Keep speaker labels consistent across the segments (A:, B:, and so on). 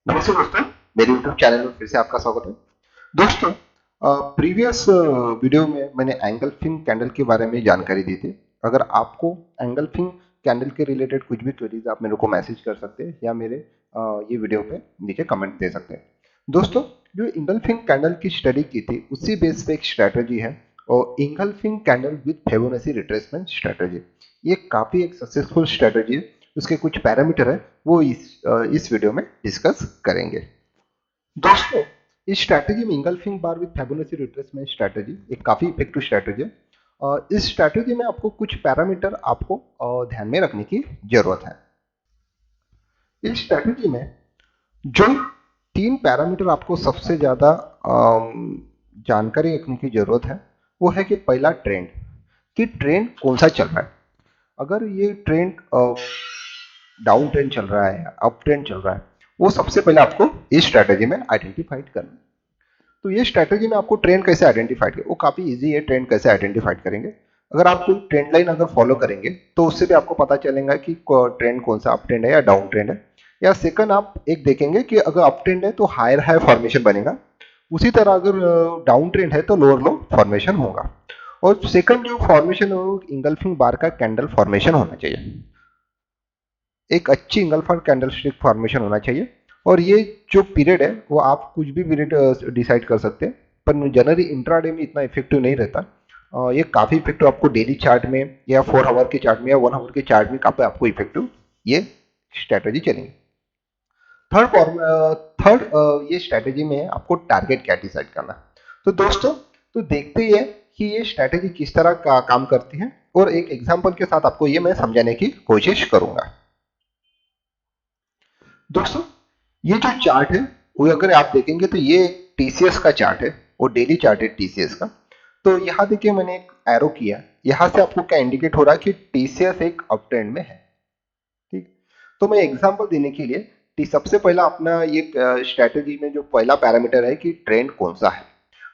A: नमस्ते दोस्तों, मेरे YouTube चैनल में फिर से आपका स्वागत है। दोस्तों, प्रीवियस वीडियो में मैंने एंगल्फिंग कैंडल के बारे में जानकारी दी थी। अगर आपको एंगल्फिंग कैंडल के रिलेटेड कुछ भी क्वेरीज आप मेरे को मैसेज कर सकते हैं या मेरे ये वीडियो पे नीचे कमेंट दे सकते हैं। दोस्तों, जो इंगल्फिंग कैंडल की स्टडी की थी उसी बेस पे एक स्ट्रैटेजी है और engulfing candle with Fibonacci retracement strategy. ये काफी एक सक्सेसफुल स्ट्रैटेजी है। उसके कुछ पैरामीटर है वो इस वीडियो में डिस्कस करेंगे। दोस्तों, इस स्ट्रैटेजी में engulfing bar with Fibonacci retracement strategy एक काफी इफेक्टिव स्ट्रैटेजी है। इस स्ट्रैटेजी में आपको कुछ पैरामीटर आपको ध्यान में रखने की जरूरत है। इस स्ट्रैटेजी में जो तीन पैरामीटर आपको सबसे ज्यादा जानकारी रखने की जरूरत है वो है कि पहला ट्रेंड, कि ट्रेंड कौन सा चल रहा है। अगर ये ट्रेंड डाउन ट्रेंड चल रहा है, अप ट्रेंड चल रहा है, वो सबसे पहले आपको इस स्ट्रैटेजी में आइडेंटिफाइड करना है। तो ये स्ट्रैटेजी में आपको ट्रेंड कैसे आइडेंटिफाइड करें, वो काफी इजी है। ट्रेंड कैसे आइडेंटिफाइड करेंगे, अगर आप कोई ट्रेंड लाइन अगर फॉलो करेंगे तो उससे भी आपको पता चलेगा कि ट्रेंड कौन सा अप ट्रेंड है या डाउन ट्रेंड है। या सेकंड आप एक देखेंगे कि अगर अप ट्रेंड है तो हायर हाई फॉर्मेशन बनेगा, उसी तरह अगर डाउन ट्रेंड है तो लोअर लो फॉर्मेशन होगा। और सेकंड जो फॉर्मेशन है वो इंगल्फिंग बार का कैंडल फॉर्मेशन होना चाहिए। एक अच्छी इंगल्फर कैंडलस्टिक फॉर्मेशन होना चाहिए। और ये जो पीरियड है वो आप कुछ भी पीरियड डिसाइड कर सकते हैं, पर जनरली इंट्राडे में इतना इफेक्टिव नहीं रहता। ये काफी इफेक्टिव आपको डेली चार्ट में या 4 आवर के चार्ट में या 1 आवर के चार्ट में काफी आपको इफेक्टिव ये स्ट्रेटेजी चलेंगे। थर्ड ये स्ट्रेटेजी में आपको टारगेट क्या डिसाइड करना है। तो दोस्तों, तो देखते ही है कि ये स्ट्रेटेजी किस तरह का काम करती है और एक एग्जांपल के साथ आपको ये मैं समझाने की कोशिश करूंगा। दोस्तों, ये जो चार्ट है वो अगर आप देखेंगे तो ये टीसीएस का चार्ट है, वो डेली चार्ट है टीसीएस का। तो यहाँ देखिए मैंने एक एरो किया, यहाँ से आपको क्या इंडिकेट हो रहा है कि टीसीएस एक अप ट्रेंड में है। ठीक, तो मैं एग्जांपल देने के लिए सबसे पहला अपना ये स्ट्रेटेजी में जो पहला पैरामीटर है कि ट्रेंड कौन सा है,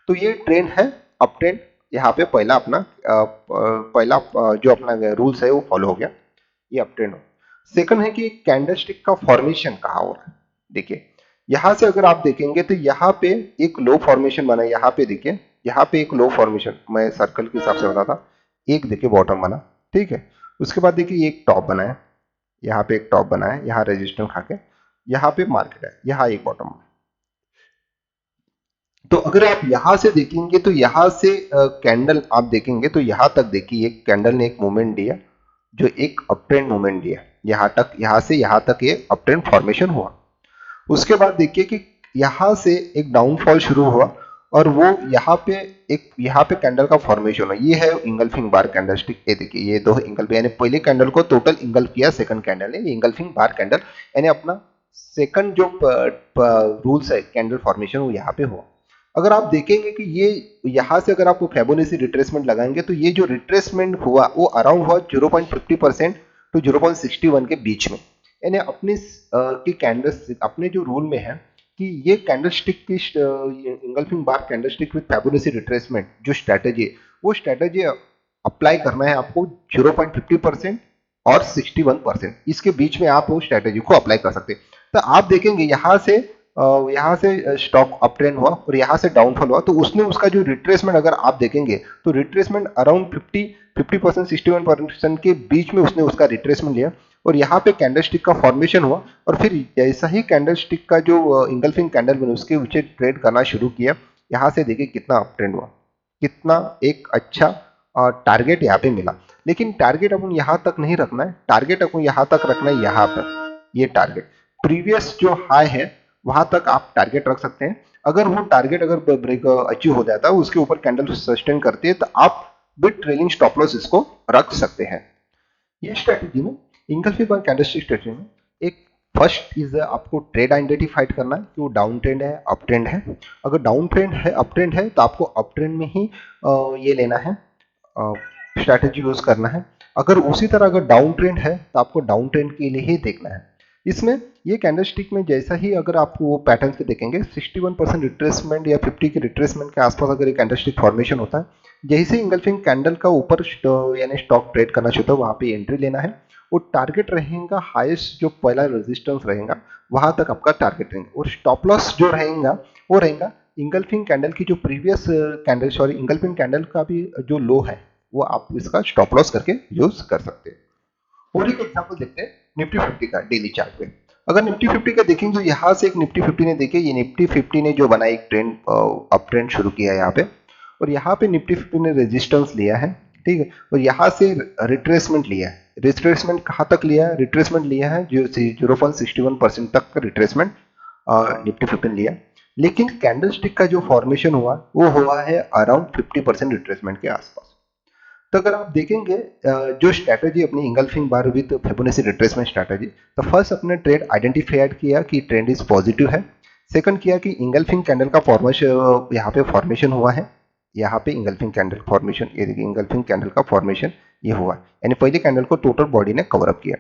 A: तो ये ट्रेंड है अप ट्रेंड। यहाँ पे पहला अपना जो अपना रूल्स है वो फॉलो हो गया, ये अप ट्रेंड हो। सेकंड है कि कैंडलस्टिक का फॉर्मेशन कहाँ हो रहा है। देखिए यहां से अगर आप देखेंगे तो यहाँ पे एक लो फॉर्मेशन बना है। यहाँ पे देखिए, यहाँ पे एक लो फॉर्मेशन, मैं सर्कल के हिसाब से बता था, एक देखिए बॉटम बना, ठीक है। उसके बाद देखिए एक टॉप बना है, यहाँ पे एक टॉप बना है, यहाँ रेजिस्टेंस खा के, यहाँ पे मार्केट है, यहाँ एक बॉटम। तो अगर आप यहां से देखेंगे तो यहां से कैंडल आप देखेंगे तो यहां तक देखिए एक कैंडल ने एक मूवमेंट दिया, जो एक अप ट्रेंड मूवमेंट दिया, यहां तक, यहां से यहां तक ये अप ट्रेंड फॉर्मेशन हुआ। उसके बाद देखिए कि यहां से एक डाउनफॉल शुरू हुआ और वो यहाँ पे कैंडल का फॉर्मेशन हुआ। ये है इंगल्फिंग बार कैंडलस्टिक। ये देखिए ये दो इंगल्फ, यानी पहले कैंडल को टोटल इंगल्फ किया, सेकंड कैंडल है ये इंगल्फिंग बार कैंडल, यानी अपना सेकंड जो रूल्स है कैंडल फॉर्मेशन वो यहाँ पे हुआ। अगर आप देखेंगे कि ये यहाँ से अगर आप फिबोनाची रिट्रेसमेंट लगाएंगे तो ये जो रिट्रेसमेंट हुआ वो अराउंड हुआ 0.50% टू 0.61 के बीच में। यानी अपने की कैंडल अपने जो रूल में है कि ये कैंडलस्टिक की engulfing bar candlestick with Fibonacci retracement जो स्ट्रेटेजी है वो स्ट्रेटेजी अप्लाई करना है आपको 0.50% और 61%, इसके बीच में आप वो स्ट्रेटेजी को अप्लाई कर सकते हैं। तो आप देखेंगे यहाँ से स्टॉक अप ट्रेंड हुआ और यहाँ से डाउनफॉल हुआ, तो उसने उसका जो रिट्रेसमेंट अगर आप देखेंगे तो रिट्रेसमेंट अराउंड 50% 61% के बीच में उसने उसका रिट्रेसमेंट लिया और यहाँ पे कैंडलस्टिक का फॉर्मेशन हुआ। और फिर जैसा ही कैंडलस्टिक का जो इंगल्फिंग कैंडल बने उसके नीचे ट्रेड करना शुरू किया। यहाँ से देखिए कितना अप ट्रेंड हुआ, कितना एक अच्छा टारगेट यहाँ पे मिला। लेकिन टारगेट अपन यहाँ तक नहीं रखना है, टारगेट अपन यहाँ तक रखना है, यहाँ पर ये टारगेट प्रीवियस जो हाई है वहां तक आप टारगेट रख सकते हैं। अगर वो टारगेट अगर ब्रेक अचीव हो जाता है, उसके ऊपर कैंडल सस्टेन करती है, तो आप विद ट्रेलिंग स्टॉप लॉस इसको रख सकते हैं। ये स्ट्रेटेजी में इंगल्फिंग बार कैंडलस्टिक स्ट्रेटेजी में एक फर्स्ट इज आपको ट्रेड आइडेंटिफाइड करना है कि वो डाउन ट्रेंड है अप ट्रेंड है। अगर डाउन ट्रेंड है अप ट्रेंड है तो आपको अप ट्रेंड में ही ये लेना है, स्ट्रैटेजी यूज करना है। अगर उसी तरह अगर डाउन ट्रेंड है तो आपको डाउन ट्रेंड के लिए ही देखना है। इसमें ये कैंडलस्टिक में जैसा ही अगर आप वो पैटर्न से देखेंगे 61% रिट्रेसमेंट या 50 के रिट्रेसमेंट के आसपास अगर ये कैंडलस्टिक फॉर्मेशन होता है, जैसे इंगल्फिंग कैंडल का ऊपर यानी स्टॉक ट्रेड करना चाहता है वहां पे एंट्री लेना है वो टारगेट रहेगा हाईएस्ट, जो पहला रेजिस्टेंस रहेगा वहां तक आपका टारगेट रहेगा। और स्टॉप लॉस जो रहेगा वो रहेगा इंगल्फिंग कैंडल की जो previous candle, sorry engulfing candle का भी जो लो है वो आप इसका स्टॉप लॉस करके यूज कर सकते हैं। और एक एग्जांपल देखते हैं निफ्टी 50 का डेली चार्ट पे। अगर निफ्टी 50 का देखेंगे तो यहाँ से एक निफ्टी 50 ने देखिए, ये निफ्टी 50 ने जो बना एक ट्रेंड, अप ट्रेंड शुरू किया है यहाँ पे, और यहाँ पे निफ्टी 50 ने रेजिस्टेंस लिया है, ठीक है, और यहाँ से रिट्रेसमेंट लिया है। रिट्रेसमेंट कहाँ तक लिया है? रिट्रेसमेंट लिया है जो 0.61% तक का रिट्रेसमेंट निफ्टी 50 लिया। लेकिन कैंडलस्टिक का जो फॉर्मेशन हुआ वो हुआ है अराउंड 50% रिट्रेसमेंट के आसपास। तो अगर आप देखेंगे जो स्ट्रैटेजी अपनी engulfing bar with Fibonacci retracement strategy, तो फर्स्ट अपने ट्रेड आइडेंटिफाइड किया कि ट्रेंड इज पॉजिटिव है। सेकंड किया कि इंगल्फिंग कैंडल का फॉर्मेशन यहाँ पे फॉर्मेशन हुआ है, यहाँ पे इंगल्फिंग कैंडल फॉर्मेशन, ये देखिए इंगल्फिंग कैंडल का फॉर्मेशन ये हुआ, यानी पहले कैंडल को टोटल बॉडी ने कवर अप किया।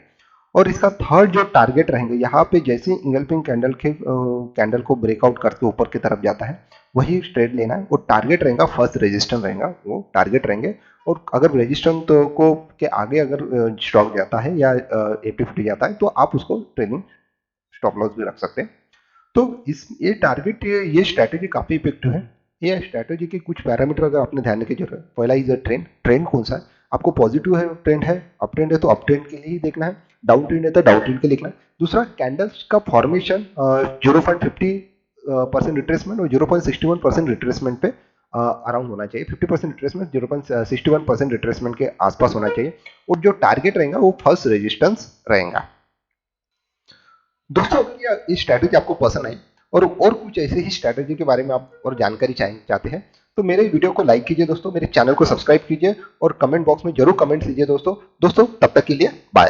A: और इसका थर्ड जो टारगेट रहेंगे, यहाँ पे जैसे इंगल्फिंग कैंडल के कैंडल को ब्रेकआउट करके ऊपर की तरफ जाता है वही ट्रेड लेना है। वो टारगेट रहेगा, फर्स्ट रेजिस्टेंस रहेगा, वो टारगेट रहेंगे। और अगर रेजिस्टेंस तो को के आगे अगर स्टॉक जाता है या निफ्टी 50 जाता है तो आप उसको ट्रेलिंग स्टॉप लॉस भी रख सकते हैं। तो इस ये टारगेट, ये स्ट्रैटेजी काफी इफेक्टिव है। ये स्ट्रैटेजी के कुछ पैरामीटर अगर आपने ध्यान रखने की जरूरत है। पहला इज ट्रेंड, ट्रेंड कौन सा है आपको? पॉजिटिव है ट्रेंड है, अप ट्रेंड है तो अप ट्रेंड के लिए ही देखना है, डाउन ट्रेंड है तो डाउन ट्रेंड के लिए देखना है। दूसरा कैंडल्स का फॉर्मेशन 0.50% रिट्रेसमेंट और 0.61% रिट्रेसमेंट पे अराउंड होना चाहिए। 50% रिट्रेसमेंट 0.61% रिट्रेसमेंट के आसपास होना चाहिए। और जो टारगेट रहेगा वो फर्स्ट रेजिस्टेंस रहेगा। दोस्तों अगर ये स्ट्रैटेजी आपको पसंद आई और कुछ ऐसे ही स्ट्रैटेजी के बारे में आप और जानकारी चाहते हैं तो मेरे वीडियो को लाइक कीजिए दोस्तों, मेरे चैनल को सब्सक्राइब कीजिए और कमेंट बॉक्स में जरूर कमेंट कीजिए दोस्तों। तब तक के लिए बाय।